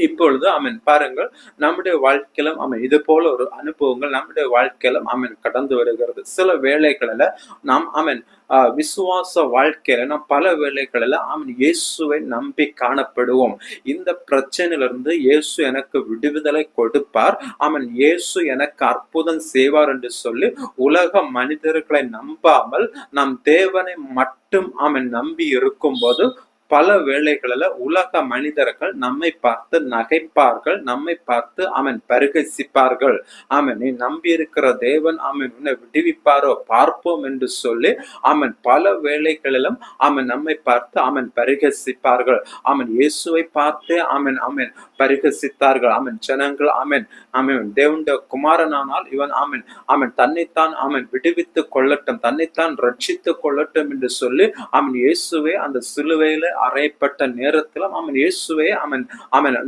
இப்பொழுது ஆமென் பாருங்கள், நம்முடைய வாழ்க்கையிலும் இது போல ஒரு அனுபவங்கள் நம்முடைய வாழ்க்கையிலும் கடந்து வருகிறது. சில வேளைகளில நாம் விசுவாச வாழ்க்கையில நாம் பல வேளைகளில இயேசுவை நம்பி காணப்படுவோம். இந்த பிரச்சனையிலிருந்து இயேசு எனக்கு விடுதலை கொடுப்பார். இயேசு எனக்கு அற்புதம் செய்வார் என்று சொல்லி உலக மனிதர்களை நம்பாமல் நம் தேவனை மட்டும் நம்பி இருக்கும்போது பல வேளைகளில உலக மனிதர்கள் நம்மை பார்த்து நகைப்பார்கள். நம்மை பார்த்து பரிகசிப்பார்கள். நீ நம்பியிருக்கிற தேவன் உன்னை விடுவிப்பாரோ பார்ப்போம் என்று சொல்லி பல வேளைகளிலும் நம்மை பார்த்து பரிகசிப்பார்கள். இயேசுவை பார்த்தே பரிகசித்தார்கள். ஜனங்கள் தேவனுடைய குமாரனானால் இவன் தன்னைத்தான் விடுவித்துக் கொள்ளட்டும், தன்னைத்தான் ரட்சித்துக் கொள்ளட்டும் என்று சொல்லி இயேசுவே அந்த சிலுவையில அறையப்பட்ட நேரத்தில் இயேசுவே